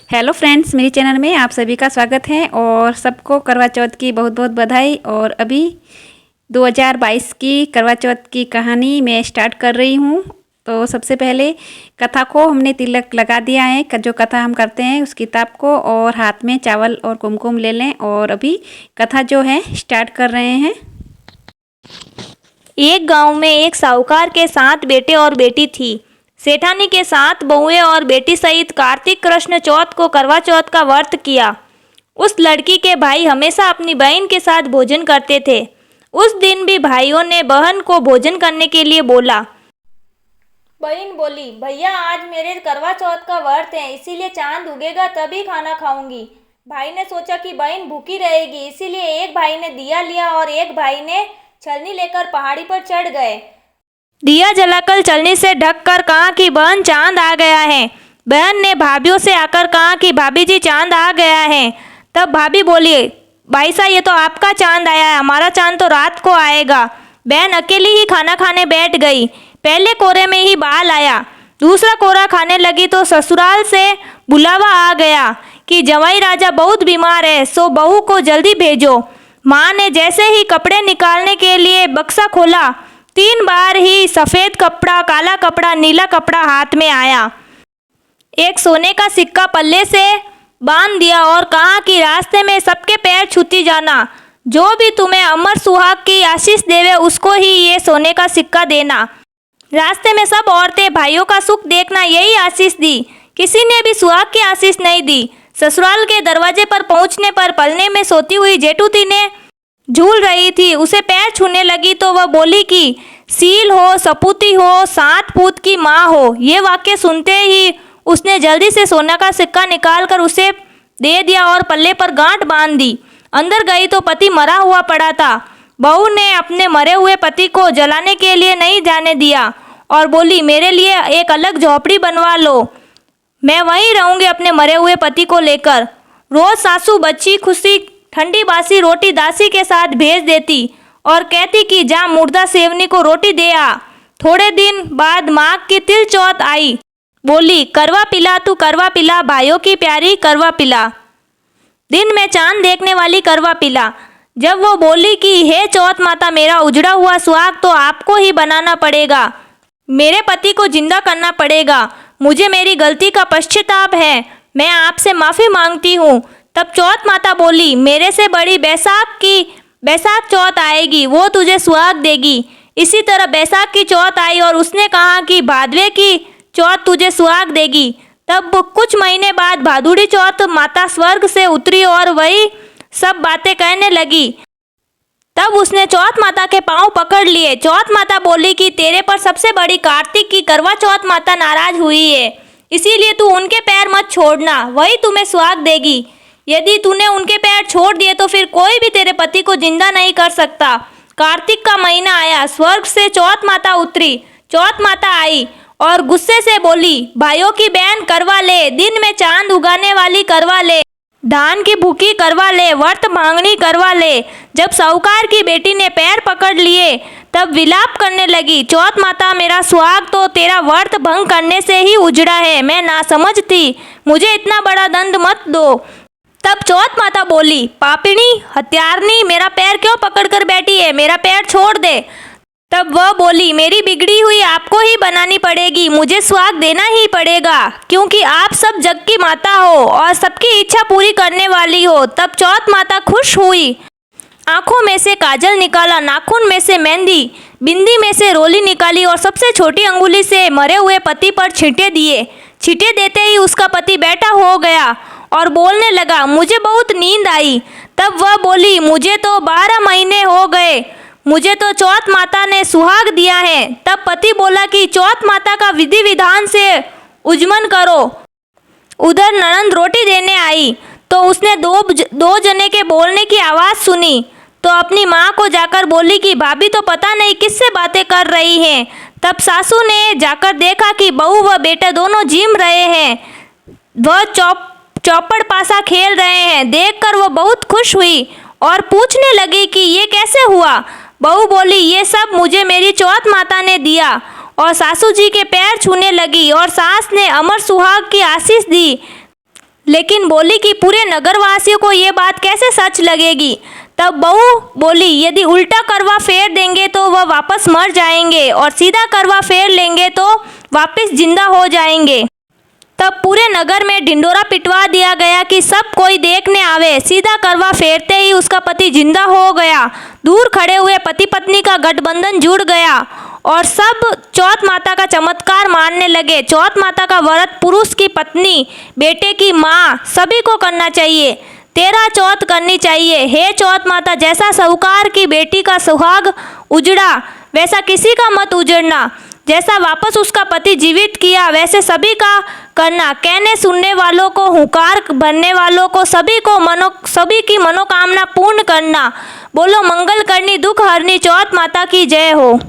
Hello friends, मेरे channel में आप सभी का स्वागत है और सबको करवा चौथ की बहुत बहुत बधाई। और अभी 2022 की करवा चौथ की कहानी मैं स्टार्ट कर रही हूँ। तो सबसे पहले कथा को हमने तिलक लगा दिया है, जो कथा हम करते हैं उस किताब को, और हाथ में चावल और कुमकुम ले लें और अभी कथा जो है स्टार्ट कर रहे हैं। एक गांव में एक साहूकार के 7 बेटे और बेटी थी। सेठानी के 7 बहुएं और बेटी सहित कार्तिक कृष्ण चौथ को करवा चौथ का व्रत किया। उस लड़की के भाई हमेशा अपनी बहन के साथ भोजन करते थे। उस दिन भी भाइयों ने बहन को भोजन करने के लिए बोला। बहन बोली, भैया आज मेरे करवा चौथ का व्रत है, इसीलिए चांद उगेगा तभी खाना खाऊंगी। भाई ने सोचा कि बहन भूखी रहेगी, इसीलिए एक भाई ने दिया लिया और एक भाई ने छलनी लेकर पहाड़ी पर चढ़ गए। दिया जलाकर छलनी से ढककर कहा कि बहन चांद आ गया है। बहन ने भाभीयों से आकर कहा कि भाभी जी चांद आ गया है। तब भाभी बोली, भाई साहब ये तो आपका चांद आया है, हमारा चांद तो रात को आएगा। बहन अकेली ही खाना खाने बैठ गई। पहले कोरे में ही बाल आया, दूसरा कोरा खाने लगी तो ससुराल से बुलावा आ गया कि जवाई राजा बहुत बीमार है, सो बहू को जल्दी भेजो। माँ ने जैसे ही कपड़े निकालने के लिए बक्सा खोला, 3 बार ही सफ़ेद कपड़ा, काला कपड़ा, नीला कपड़ा हाथ में आया। एक सोने का सिक्का पल्ले से बांध दिया और कहा कि रास्ते में सबके पैर छूती जाना, जो भी तुम्हें अमर सुहाग की आशीष देवे उसको ही ये सोने का सिक्का देना। रास्ते में सब औरतें भाइयों का सुख देखना यही आशीष दी, किसी ने भी सुहाग की आशीष नहीं दी। ससुराल के दरवाजे पर पहुंचने पर पलने में सोती हुई जेठूती ने झूल रही थी, उसे पैर छूने लगी तो वह बोली कि सील हो, सपूती हो, 7 पूत की माँ हो। ये वाक्य सुनते ही उसने जल्दी से सोना का सिक्का निकालकर उसे दे दिया और पल्ले पर गांठ बांध दी। अंदर गई तो पति मरा हुआ पड़ा था। बहू ने अपने मरे हुए पति को जलाने के लिए नहीं जाने दिया और बोली, मेरे लिए एक अलग झोपड़ी बनवा लो, मैं वहीं रहूंगी अपने मरे हुए पति को लेकर। रोज सासू बच्ची खुशी ठंडी बासी रोटी दासी के साथ भेज देती और कहती कि जा मुर्दा सेवनी को रोटी दे आ। थोड़े दिन बाद माँ की तिल चौथ आई, बोली, करवा पिला तू करवा पिला, भाइयों की प्यारी करवा पिला, दिन में चांद देखने वाली करवा पिला। जब वो बोली कि हे चौथ माता, मेरा उजड़ा हुआ सुहाग तो आपको ही बनाना पड़ेगा, मेरे पति को जिंदा करना पड़ेगा, मुझे मेरी गलती का पश्चाताप है, मैं आपसे माफ़ी मांगती हूँ। तब चौथ माता बोली, मेरे से बड़ी बैसाख चौथ आएगी, वो तुझे सुहाग देगी। इसी तरह बैसाख की चौथ आई और उसने कहा कि भादवे की चौथ तुझे सुहाग देगी। तब कुछ महीने बाद भादुड़ी चौथ माता स्वर्ग से उतरी और वही सब बातें कहने लगी। तब उसने चौथ माता के पांव पकड़ लिए। चौथ माता बोली कि तेरे पर सबसे बड़ी कार्तिक की करवा चौथ माता नाराज हुई है, इसीलिए तू उनके पैर मत छोड़ना, वही तुम्हें सुहाग देगी। यदि तूने उनके पैर छोड़ दिए तो फिर कोई भी तेरे पति को जिंदा नहीं कर सकता। कार्तिक का महीना आया, स्वर्ग से चौथ माता उतरी। चौथ माता आई और गुस्से से बोली, भाइयों की बहन करवा ले, दिन में चांद उगाने वाली करवा ले, धान की भूखी करवा ले, व्रत मांगनी करवा ले। जब साहूकार की बेटी ने पैर पकड़ लिए तब विलाप करने लगी, चौथ माता, मेरा सुहाग तो तेरा व्रत भंग करने से ही उजड़ा है, मैं नासमझ थी, मुझे इतना बड़ा दंड मत दो। तब चौथ माता बोली, पापिणी हत्यारनी, मेरा पैर क्यों पकड़कर बैठी है, मेरा पैर छोड़ दे। तब वह बोली, मेरी बिगड़ी हुई आपको ही बनानी पड़ेगी, मुझे सुहाग देना ही पड़ेगा, क्योंकि आप सब जग की माता हो और सबकी इच्छा पूरी करने वाली हो। तब चौथ माता खुश हुई, आंखों में से काजल निकाला, नाखून में से मेहंदी, बिंदी में से रोली निकाली और सबसे छोटी अंगुली से मरे हुए पति पर छींटे दिए। छींटे देते ही उसका पति बैठा हो गया और बोलने लगा, मुझे बहुत नींद आई। तब वह बोली, मुझे तो 12 महीने हो गए, मुझे तो चौथ माता ने सुहाग दिया है। तब पति बोला कि चौथ माता का विधि विधान से उजमन करो। उधर ननंद रोटी देने आई तो उसने दो जने के बोलने की आवाज़ सुनी तो अपनी माँ को जाकर बोली कि भाभी तो पता नहीं किससे बातें कर रही हैं। तब सासू ने जाकर देखा कि बहू व बेटा दोनों जिम रहे हैं, वह चौपड़ पासा खेल रहे हैं। देखकर वह बहुत खुश हुई और पूछने लगी कि ये कैसे हुआ। बहू बोली, ये सब मुझे मेरी चौथ माता ने दिया और सासू जी के पैर छूने लगी और सास ने अमर सुहाग की आशीष दी। लेकिन बोली कि पूरे नगरवासियों को ये बात कैसे सच लगेगी। तब बहू बोली, यदि उल्टा करवा फेर देंगे तो वह वापस मर जाएंगे और सीधा करवा फेर लेंगे तो वापस जिंदा हो जाएंगे। तब पूरे नगर में ढिंडोरा पिटवा दिया गया कि सब कोई देखने आवे। सीधा करवा फेरते ही उसका पति जिंदा हो गया। दूर खड़े हुए पति पत्नी का गठबंधन जुड़ गया और सब चौथ माता का चमत्कार मानने लगे। चौथ माता का व्रत पुरुष की पत्नी, बेटे की माँ सभी को करना चाहिए। 13 चौथ करनी चाहिए। हे चौथ माता, जैसा साहूकार की बेटी का सुहाग उजड़ा वैसा किसी का मत उजड़ना। जैसा वापस उसका पति जीवित किया वैसे सभी का करना। कहने सुनने वालों को, हुंकार भरने वालों को, सभी की मनोकामना पूर्ण करना। बोलो मंगल करनी दुख हरनी चौथ माता की जय हो।